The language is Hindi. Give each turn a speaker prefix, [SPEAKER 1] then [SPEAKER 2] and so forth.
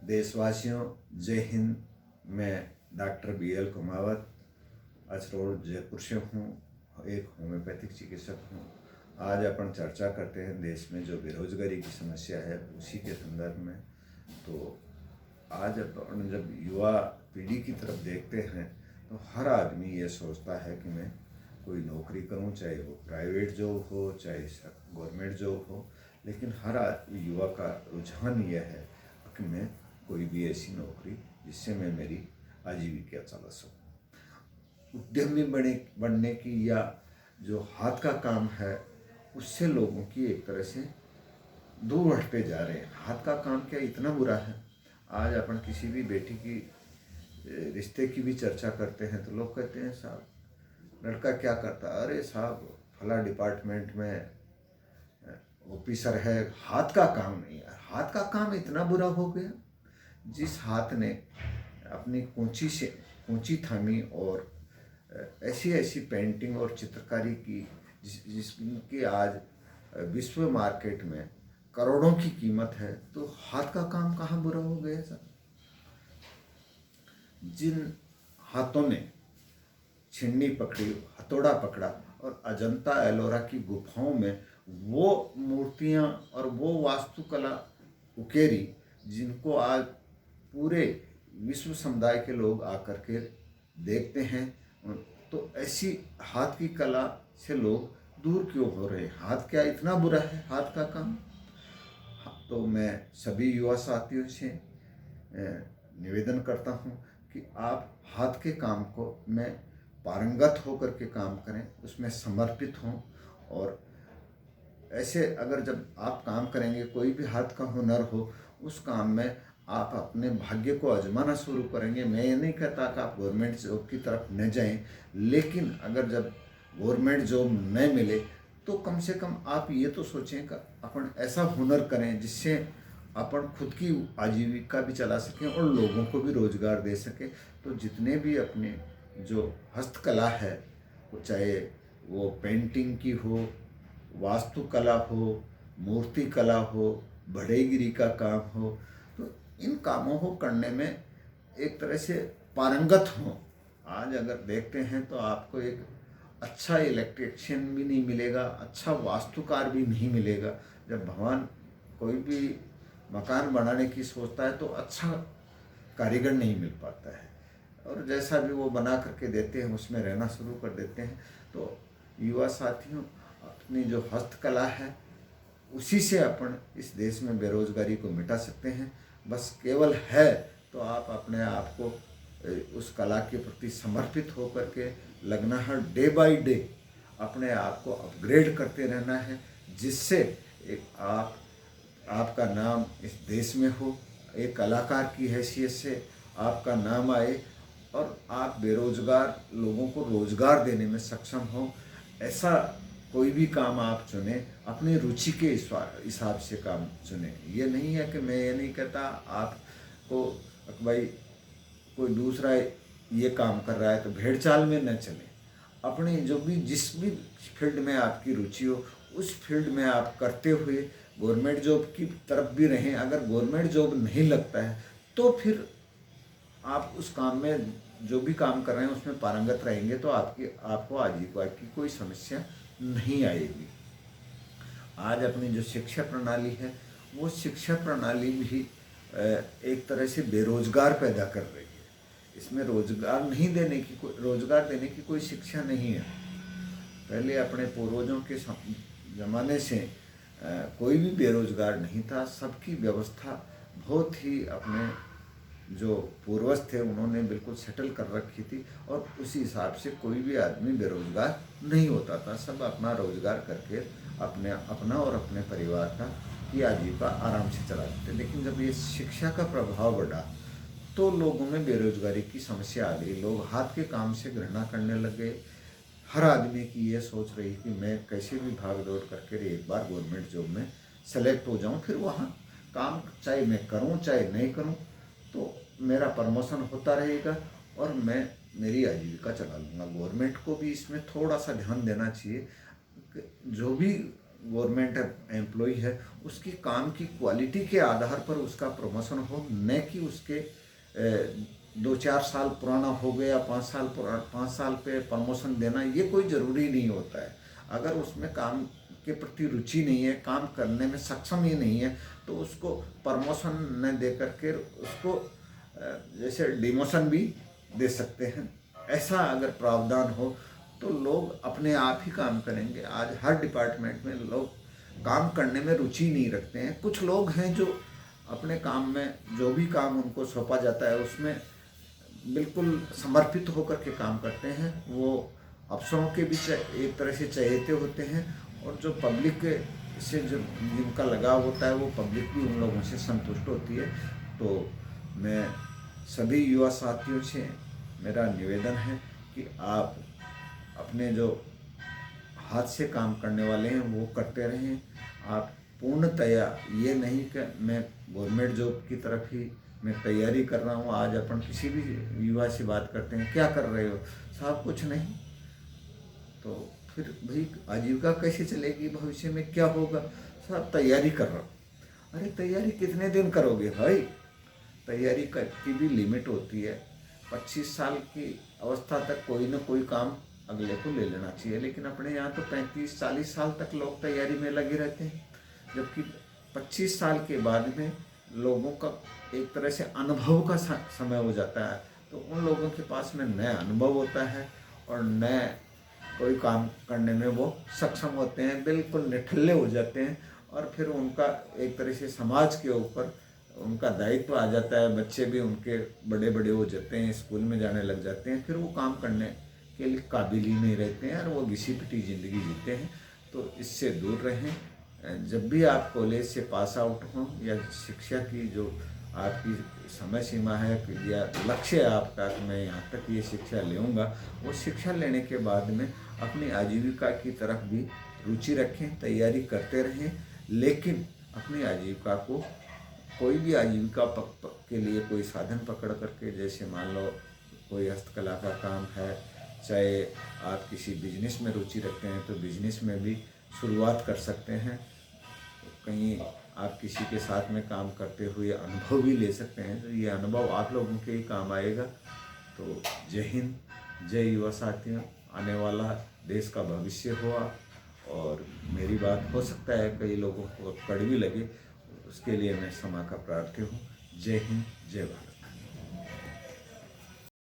[SPEAKER 1] देशवासियों, जय हिंद। मैं डॉक्टर BL कुमावत अचरोड़ जयपुर से हूँ, एक होम्योपैथिक चिकित्सक हूँ। आज अपन चर्चा करते हैं देश में जो बेरोजगारी की समस्या है उसी के संदर्भ में। तो आज अपन जब युवा पीढ़ी की तरफ देखते हैं तो हर आदमी ये सोचता है कि मैं कोई नौकरी करूं, चाहे वो प्राइवेट जॉब हो चाहे गवर्नमेंट जॉब हो, लेकिन हर युवा का रुझान यह है कि मैं कोई भी ऐसी नौकरी जिससे मैं मेरी आजीविका चला सकूं। उद्यमी बनने की या जो हाथ का काम है उससे लोगों की एक तरह से दूर हटते जा रहे हैं। हाथ का काम क्या इतना बुरा है? आज अपन किसी भी बेटी की रिश्ते की भी चर्चा करते हैं तो लोग कहते हैं साहब लड़का क्या करता है? अरे साहब फला डिपार्टमेंट में ऑफिसर है, हाथ का काम नहीं है। हाथ का काम इतना बुरा हो गया, जिस हाथ ने अपनी कूंची थामी और ऐसी ऐसी पेंटिंग और चित्रकारी की जिसकी आज विश्व मार्केट में करोड़ों की कीमत है, तो हाथ का काम कहाँ बुरा हो गया सर? जिन हाथों ने छिन्नी पकड़ी, हथौड़ा पकड़ा और अजंता एलोरा की गुफाओं में वो मूर्तियां और वो वास्तुकला उकेरी जिनको आज पूरे विश्व समुदाय के लोग आकर के देखते हैं, तो ऐसी हाथ की कला से लोग दूर क्यों हो रहे हैं? हाथ क्या इतना बुरा है हाथ का काम? तो मैं सभी युवा साथियों से निवेदन करता हूँ कि आप हाथ के काम को में पारंगत होकर के काम करें, उसमें समर्पित हों। और ऐसे अगर जब आप काम करेंगे, कोई भी हाथ का हुनर हो, उस काम में आप अपने भाग्य को आजमाना शुरू करेंगे। मैं ये नहीं कहता कि आप गवर्नमेंट जॉब की तरफ न जाएं, लेकिन अगर जब गवर्नमेंट जॉब न मिले तो कम से कम आप ये तो सोचें कि अपन ऐसा हुनर करें जिससे अपन खुद की आजीविका भी चला सकें और लोगों को भी रोजगार दे सकें। तो जितने भी अपने जो हस्तकला है, चाहे वो पेंटिंग की हो, वास्तुकला हो, मूर्ति कला हो, बढ़ईगिरी का काम हो, तो इन कामों को करने में एक तरह से पारंगत हों। आज अगर देखते हैं तो आपको एक अच्छा इलेक्ट्रिशियन भी नहीं मिलेगा, अच्छा वास्तुकार भी नहीं मिलेगा। जब भगवान कोई भी मकान बनाने की सोचता है तो अच्छा कारीगर नहीं मिल पाता है, और जैसा भी वो बना करके देते हैं उसमें रहना शुरू कर देते हैं। तो युवा साथियों, अपनी जो हस्तकला है उसी से अपन इस देश में बेरोजगारी को मिटा सकते हैं। बस केवल है तो आप अपने आप को उस कला के प्रति समर्पित होकर के लगना है। डे बाय डे अपने आप को अपग्रेड करते रहना है, जिससे एक आपका नाम इस देश में हो, एक कलाकार की हैसियत से आपका नाम आए और आप बेरोजगार लोगों को रोजगार देने में सक्षम हो। ऐसा कोई भी काम आप चुने, अपनी रुचि के हिसाब से काम चुने। ये नहीं है कि मैं ये नहीं कहता आपको भाई कोई दूसरा ये काम कर रहा है तो भेड़ चाल में न चले। अपने जो भी जिस भी फील्ड में आपकी रुचि हो उस फील्ड में आप करते हुए गवर्नमेंट जॉब की तरफ भी रहें। अगर गवर्नमेंट जॉब नहीं लगता है तो फिर आप उस काम में जो भी काम कर रहे हैं उसमें पारंगत रहेंगे तो आपको आजीविका की कोई समस्या नहीं आएगी। आज अपनी जो शिक्षा प्रणाली है वो शिक्षा प्रणाली भी एक तरह से बेरोजगार पैदा कर रही है। इसमें रोजगार देने की कोई शिक्षा नहीं है। पहले अपने पूर्वजों के ज़माने से कोई भी बेरोजगार नहीं था। सबकी व्यवस्था बहुत ही अपने जो पूर्वज थे उन्होंने बिल्कुल सेटल कर रखी थी, और उसी हिसाब से कोई भी आदमी बेरोजगार नहीं होता था। सब अपना रोजगार करके अपना और अपने परिवार का की आजीविका आराम से चलाते थे। लेकिन जब ये शिक्षा का प्रभाव बढ़ा तो लोगों में बेरोजगारी की समस्या आ गई। लोग हाथ के काम से घृणा करने लग गए। हर आदमी की ये सोच रही कि मैं कैसे भी भाग दौड़ करके एक बार गवर्नमेंट जॉब में सेलेक्ट हो जाऊं, फिर वहाँ काम चाहे मैं करूं चाहे नहीं करूं तो मेरा प्रमोशन होता रहेगा और मैं मेरी आजीविका चला लूँगा। गवर्नमेंट को भी इसमें थोड़ा सा ध्यान देना चाहिए। जो भी गवर्नमेंट एम्प्लॉय है, उसकी काम की क्वालिटी के आधार पर उसका प्रमोशन हो, न कि उसके 2-4 साल पुराना हो गया, 5 साल पे प्रमोशन देना ये कोई ज़रूरी नहीं होता है। अगर उसमें काम के प्रति रुचि नहीं है, काम करने में सक्षम ही नहीं है, तो उसको प्रमोशन न दे करके उसको जैसे डिमोशन भी दे सकते हैं। ऐसा अगर प्रावधान हो तो लोग अपने आप ही काम करेंगे। आज हर डिपार्टमेंट में लोग काम करने में रुचि नहीं रखते हैं। कुछ लोग हैं जो अपने काम में, जो भी काम उनको सौंपा जाता है उसमें बिल्कुल समर्पित होकर के काम करते हैं। वो अफसरों के भी एक तरह से चहेते होते हैं, और जो पब्लिक से जो जिनका लगाव होता है वो पब्लिक भी उन लोगों से संतुष्ट होती है। तो मैं सभी युवा साथियों से मेरा निवेदन है कि आप अपने जो हाथ से काम करने वाले हैं वो करते रहें। आप पूर्णतया ये नहीं कि मैं गवर्नमेंट जॉब की तरफ ही मैं तैयारी कर रहा हूँ। आज अपन किसी भी युवा से बात करते हैं, क्या कर रहे हो? साहब कुछ नहीं। तो फिर भाई आजीविका कैसे चलेगी, भविष्य में क्या होगा? साहब तैयारी कर रहा हूँ। अरे तैयारी कितने दिन करोगे भाई? तैयारी की भी लिमिट होती है। 25 साल की अवस्था तक कोई ना कोई काम अगले को ले लेना चाहिए, लेकिन अपने यहाँ तो 35-40 साल तक लोग तैयारी में लगे रहते हैं, जबकि 25 साल के बाद में लोगों का एक तरह से अनुभव का समय हो जाता है। तो उन लोगों के पास में नया अनुभव होता है और नए कोई काम करने में वो सक्षम होते हैं, बिल्कुल निठल्ले हो जाते हैं। और फिर उनका एक तरह से समाज के ऊपर उनका दायित्व आ जाता है। बच्चे भी उनके बड़े बड़े हो जाते हैं, स्कूल में जाने लग जाते हैं, फिर वो काम करने के लिए काबिल ही नहीं रहते हैं और वो घिसी पिटी ज़िंदगी जीते हैं। तो इससे दूर रहें। जब भी आप कॉलेज से पास आउट हों या शिक्षा की जो आपकी समय सीमा है या लक्ष्य है आपका कि मैं यहाँ तक ये शिक्षा लूँगा, वो शिक्षा लेने के बाद में अपनी आजीविका की तरफ भी रुचि रखें, तैयारी करते रहें। लेकिन अपनी आजीविका को, कोई भी आजीविका के लिए कोई साधन पकड़ करके, जैसे मान लो कोई हस्तकला का काम है, चाहे आप किसी बिजनेस में रुचि रखते हैं तो बिजनेस में भी शुरुआत कर सकते हैं। कहीं आप किसी के साथ में काम करते हुए अनुभव भी ले सकते हैं, तो ये अनुभव आप लोगों के ही काम आएगा। तो जय हिंद, जय युवा साथियों। आने वाला देश का भविष्य हो आप। और मेरी बात हो सकता है कई लोगों को कड़वी लगे, उसके लिए मैं क्षमा का प्रार्थी हूँ। जय हिंद, जय भारत।